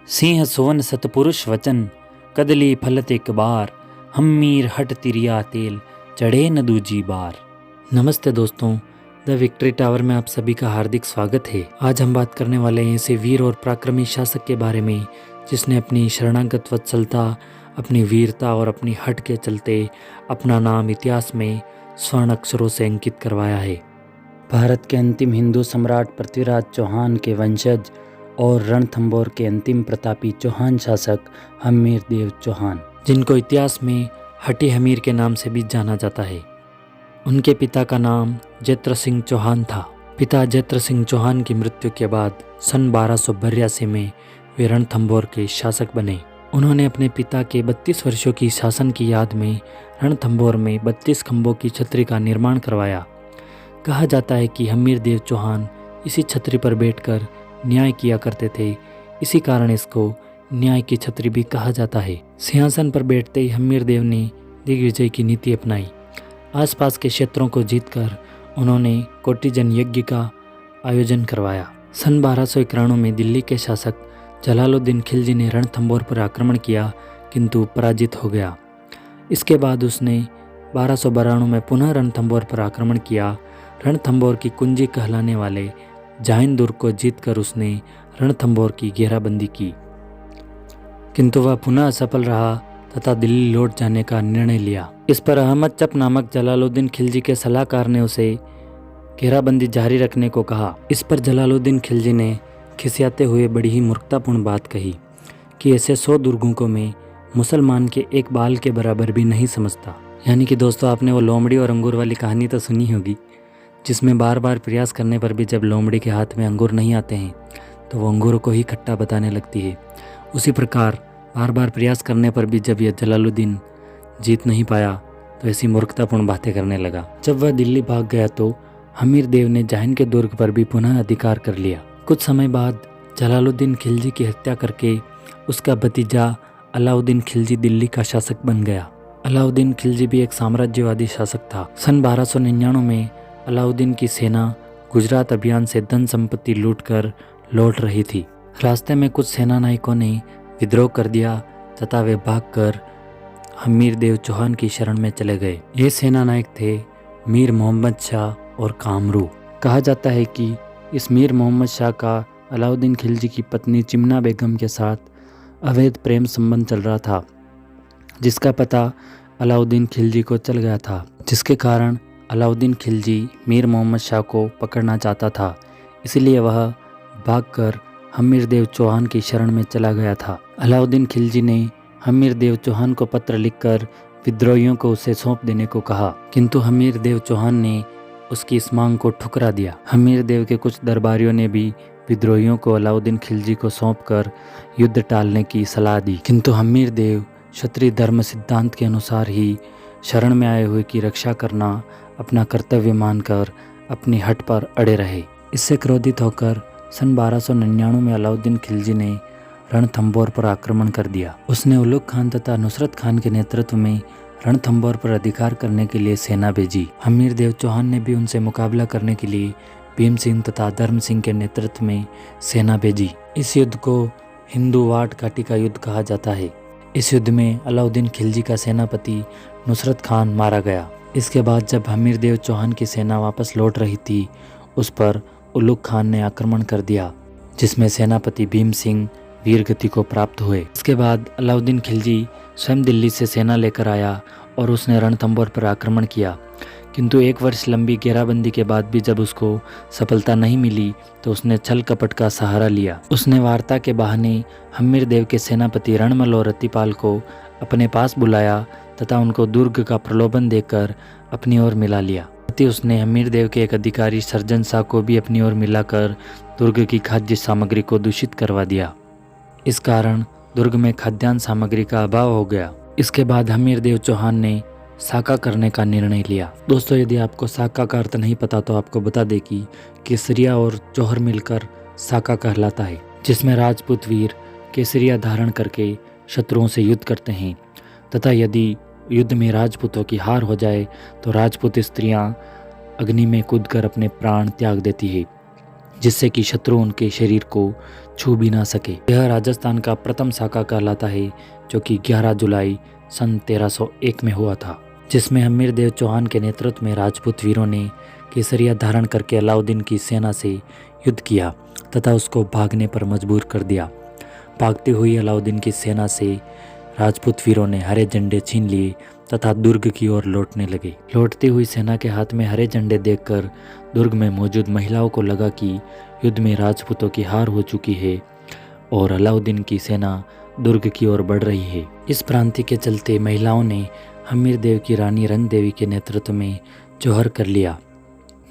सिंह सोवन सतपुरुष वचन कदली फलत एक बार हम्मीर हट तिरिया तेल चढ़े न दूजी बार। नमस्ते दोस्तों, द विक्ट्री टावर में आप सभी का हार्दिक स्वागत है। आज हम बात करने वाले हैं ऐसे वीर और पराक्रमी शासक के बारे में जिसने अपनी शरणागत वत्सलता, अपनी वीरता और अपनी हट के चलते अपना नाम इतिहास में स्वर्ण अक्षरों से अंकित करवाया है। भारत के अंतिम हिंदू सम्राट पृथ्वीराज चौहान के वंशज और रणथंभौर के अंतिम प्रतापी चौहान शासक हम्मीर देव चौहान, जिनको इतिहास में हटी हमीर के नाम से भी जाना जाता है। उनके पिता का नाम जैत्र सिंह चौहान था। पिता जैत्र सिंह चौहान की मृत्यु के बाद सन 1282 में वे रणथंभौर के शासक बने। उन्होंने अपने पिता के 32 वर्षों की शासन की याद में रणथंभौर में 32 खंभों की छतरी का निर्माण करवाया। कहा जाता है कि हम्मीर देव चौहान इसी छतरी पर बैठकर न्याय किया करते थे, इसी कारण इसको न्याय की छतरी भी कहा जाता है। सिंहासन पर बैठते ही हम्मीर देव ने दिग्विजय की नीति अपनाई। आसपास के क्षेत्रों को जीतकर उन्होंने कोटिजन यज्ञ का आयोजन करवाया। सन 1291 में दिल्ली के शासक जलालुद्दीन खिलजी ने रणथंभौर पर आक्रमण किया, किंतु पराजित हो गया। इसके बाद उसने 1292 में पुनः रणथंभौर पर आक्रमण किया। रणथंभौर की कुंजी कहलाने वाले जाइन दुर्ग को जीतकर उसने रणथंभौर की घेराबंदी की, किंतु वह पुनः असफल रहा तथा दिल्ली लौट जाने का निर्णय लिया। इस पर अहमद चप नामक जलालुद्दीन खिलजी के सलाहकार ने उसे घेराबंदी जारी रखने को कहा। इस पर जलालुद्दीन खिलजी ने खिसियाते हुए बड़ी ही मूर्खतापूर्ण बात कही कि ऐसे 100 दुर्गों को मैं मुसलमान के एक बाल के बराबर भी नहीं समझता। यानी कि दोस्तों, आपने वो लोमड़ी और अंगूर वाली कहानी तो सुनी होगी, जिसमें बार बार प्रयास करने पर भी जब लोमड़ी के हाथ में अंगूर नहीं आते हैं तो वो अंगूरों को ही खट्टा बताने लगती है। उसी प्रकार बार बार प्रयास करने पर भी जब यह जलालुद्दीन जीत नहीं पाया तो ऐसी मूर्खतापूर्ण बातें करने लगा। जब वह दिल्ली भाग गया तो हमीर देव ने जाइन के दुर्ग पर भी पुनः अधिकार कर लिया। कुछ समय बाद जलालुद्दीन खिलजी की हत्या करके उसका भतीजा अलाउद्दीन खिलजी दिल्ली का शासक बन गया। अलाउद्दीन खिलजी भी एक साम्राज्यवादी शासक था। सन 1299 में अलाउद्दीन की सेना गुजरात अभियान से धन संपत्ति लूटकर लौट रही थी। रास्ते में कुछ सेना नायकों ने विद्रोह कर दिया तथा वे भागकर हम्मीर देव चौहान की शरण में चले गए। ये सेना नायक थे मीर मोहम्मद शाह और कामरू। कहा जाता है कि इस मीर मोहम्मद शाह का अलाउद्दीन खिलजी की पत्नी चिमना बेगम के साथ अवैध प्रेम संबंध चल रहा था, जिसका पता अलाउद्दीन खिलजी को चल गया था, जिसके कारण अलाउद्दीन खिलजी मीर मोहम्मद शाह को पकड़ना चाहता था। इसलिए वह भागकर हम्मीर देव चौहान की शरण में चला गया था। अलाउद्दीन खिलजी ने हम्मीर देव चौहान को पत्र लिखकर विद्रोहियों को उसे सौंप देने को कहा, किंतु हम्मीर देव चौहान ने उसकी इस मांग को ठुकरा दिया। हम्मीर देव के कुछ दरबारियों ने भी विद्रोहियों को अलाउद्दीन खिलजी को सौंपकर युद्ध टालने की सलाह दी, किंतु हम्मीर देव क्षत्रिय धर्म सिद्धांत के अनुसार ही शरण में आए हुए की रक्षा करना अपना कर्तव्य मानकर अपनी हट पर अड़े रहे। इससे क्रोधित होकर सन 1299 में अलाउद्दीन खिलजी ने रणथंभौर पर आक्रमण कर दिया। उसने उलुग खान तथा नुसरत खान के नेतृत्व में रणथंभौर पर अधिकार करने के लिए सेना भेजी। हम्मीर देव चौहान ने भी उनसे मुकाबला करने के लिए भीम सिंह तथा धर्म सिंह के नेतृत्व में सेना भेजी। इस युद्ध को हिंदू वाट घाटी का युद्ध कहा जाता है। इस युद्ध में अलाउद्दीन खिलजी का सेनापति नुसरत खान मारा गया। इसके बाद जब हम्मीर देव चौहान की सेना वापस लौट रही थी, उस पर उलुग खान ने आक्रमण कर दिया, जिसमें सेनापति भीम सिंह वीर गति को प्राप्त हुए। इसके बाद अलाउद्दीन खिलजी स्वयं दिल्ली से सेना लेकर आया और उसने रणथंभौर पर आक्रमण किया, किंतु 1 वर्ष लंबी घेराबंदी के बाद भी जब उसको सफलता नहीं मिली तो उसने छल कपट का सहारा लिया। उसने वार्ता के बहाने हम्मीर देव के सेनापति रणमल और रतिपाल को अपने पास बुलाया तथा उनको दुर्ग का प्रलोभन देकर अपनी ओर मिला लिया। उसने हम्मीर देव के एक अधिकारी सर्जन शाह को भी अपनी ओर मिलाकर दुर्ग की खाद्य सामग्री को दूषित करवा दिया। इस कारण दुर्ग में खाद्यान्न सामग्री का अभाव हो गया। इसके बाद हम्मीर देव चौहान ने साका करने का निर्णय लिया। दोस्तों, यदि आपको साका का अर्थ नहीं पता तो आपको बता दें कि केसरिया और जौहर मिलकर साका कहलाता है, जिसमें राजपूत वीर केसरिया धारण करके शत्रुओं से युद्ध करते हैं तथा यदि युद्ध में राजपूतों की हार हो जाए तो राजपूत स्त्रियां अग्नि में कूदकर अपने प्राण त्याग देती है। जिससे कि शत्रु उनके शरीर को छू भी ना सके। यह राजस्थान का प्रथम साका कहलाता है, जो कि 11 जुलाई सन 1301 में हुआ था, जिसमें हम्मीर देव चौहान के नेतृत्व में राजपूत वीरों ने केसरिया धारण करके अलाउद्दीन की सेना से युद्ध किया तथा उसको भागने पर मजबूर कर दिया। भागती हुई अलाउद्दीन की सेना से राजपूत वीरों ने हरे झंडे छीन लिए तथा दुर्ग की ओर लौटने लगे। लौटती हुई सेना के हाथ में हरे झंडे देखकर दुर्ग में मौजूद महिलाओं को लगा कि युद्ध में राजपूतों की हार हो चुकी है और अलाउद्दीन की सेना दुर्ग की ओर बढ़ रही है। इस भ्रांति के चलते महिलाओं ने हम्मीर देव की रानी रंग देवी के नेतृत्व में जौहर कर लिया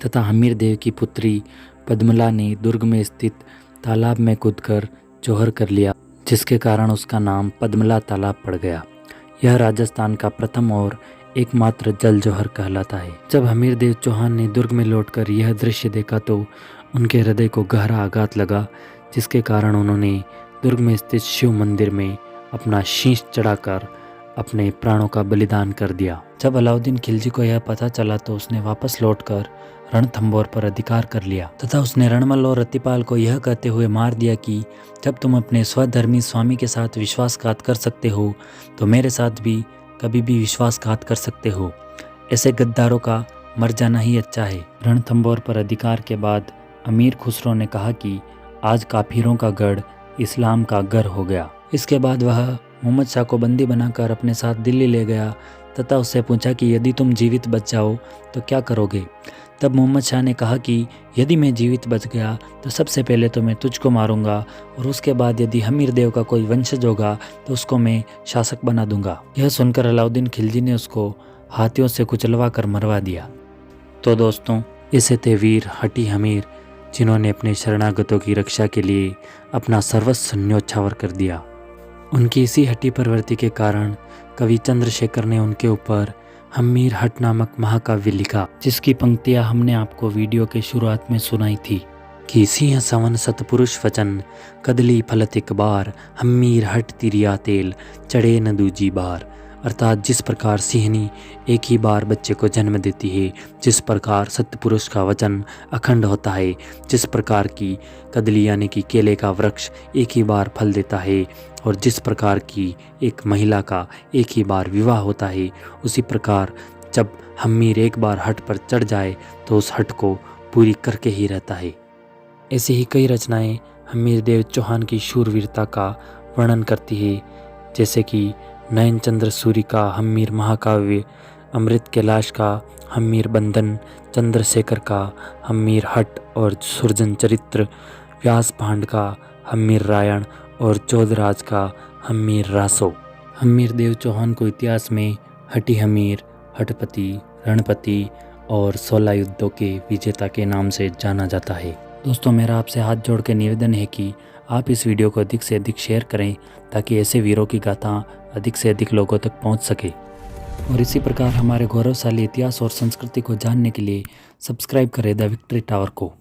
तथा हम्मीर देव की पुत्री पद्मला ने दुर्ग में स्थित तालाब में कूदकर जौहर कर लिया, जिसके कारण उसका नाम पद्मला तालाब पड़ गया। यह राजस्थान का प्रथम और एकमात्र जल जौहर कहलाता है। जब हम्मीर देव चौहान ने दुर्ग में लौटकर यह दृश्य देखा तो उनके हृदय को गहरा आघात लगा, जिसके कारण उन्होंने दुर्ग में स्थित शिव मंदिर में अपना शीश चढ़ाकर अपने प्राणों का बलिदान कर दिया। जब अलाउद्दीन खिलजी को यह पता चला तो उसने वापस लौटकर रणथंभौर पर अधिकार कर लिया तथा उसने रणमल और रतिपाल को यह कहते हुए मार दिया कि जब तुम अपने स्वधर्मी स्वामी के साथ विश्वासघात कर सकते हो तो मेरे साथ भी कभी भी विश्वासघात कर सकते हो। ऐसे गद्दारों का मर जाना ही अच्छा है। रणथंभौर पर अधिकार के बाद अमीर खुसरो ने कहा कि आज काफिरों का गढ़ इस्लाम का घर हो गया। इसके बाद वह मोहम्मद शाह को बंदी बनाकर अपने साथ दिल्ली ले गया तथा उससे पूछा कि यदि तुम जीवित बच जाओ तो क्या करोगे। तब मोहम्मद शाह ने कहा कि यदि मैं जीवित बच गया तो सबसे पहले तो मैं तुझको मारूंगा और उसके बाद यदि हम्मीर देव का कोई वंशज होगा तो उसको मैं शासक बना दूंगा। यह सुनकर अलाउद्दीन खिलजी ने उसको हाथियों से कुचलवा कर मरवा दिया। तो दोस्तों, ऐसे थे वीर हटी हमीर, जिन्होंने अपने शरणागतों की रक्षा के लिए अपना सर्वस्व न्योछावर कर दिया। उनकी इसी हटी प्रवृत्ति के कारण कवि चंद्रशेखर ने उनके ऊपर हम्मीर हट नामक महाकाव्य लिखा, जिसकी पंक्तियां हमने आपको वीडियो के शुरुआत में सुनाई थी कि सिंह सवन सतपुरुष वचन कदली फलत एक बार, हम्मीर हट तिरिया तेल चढ़े न दूजी बार। अर्थात जिस प्रकार सिंहनी एक ही बार बच्चे को जन्म देती है, जिस प्रकार सतपुरुष का वचन अखंड होता है, जिस प्रकार की कदली यानी कि केले का वृक्ष एक ही बार फल देता है और जिस प्रकार की एक महिला का एक ही बार विवाह होता है, उसी प्रकार जब हम्मीर एक बार हट पर चढ़ जाए तो उस हट को पूरी करके ही रहता है। ऐसी ही कई रचनाएं हम्मीर देव चौहान की शूरवीरता का वर्णन करती है, जैसे कि नयन चंद्र सूरी का हम्मीर महाकाव्य, अमृत कैलाश का हम्मीर बंधन, चंद्रशेखर का हम्मीर हट और सुरजन चरित्र, व्यास भांड का हम्मीर रायण और चौधराज का हम्मीर रासो। हम्मीर देव चौहान को इतिहास में हटी हमीर, हटपति, रणपति और 16 युद्धों के विजेता के नाम से जाना जाता है। दोस्तों, मेरा आपसे हाथ जोड़ के निवेदन है कि आप इस वीडियो को अधिक से अधिक शेयर करें ताकि ऐसे वीरों की गाथा अधिक से अधिक लोगों तक पहुंच सके। और इसी प्रकार हमारे गौरवशाली इतिहास और संस्कृति को जानने के लिए सब्सक्राइब करें द विक्ट्री टावर को।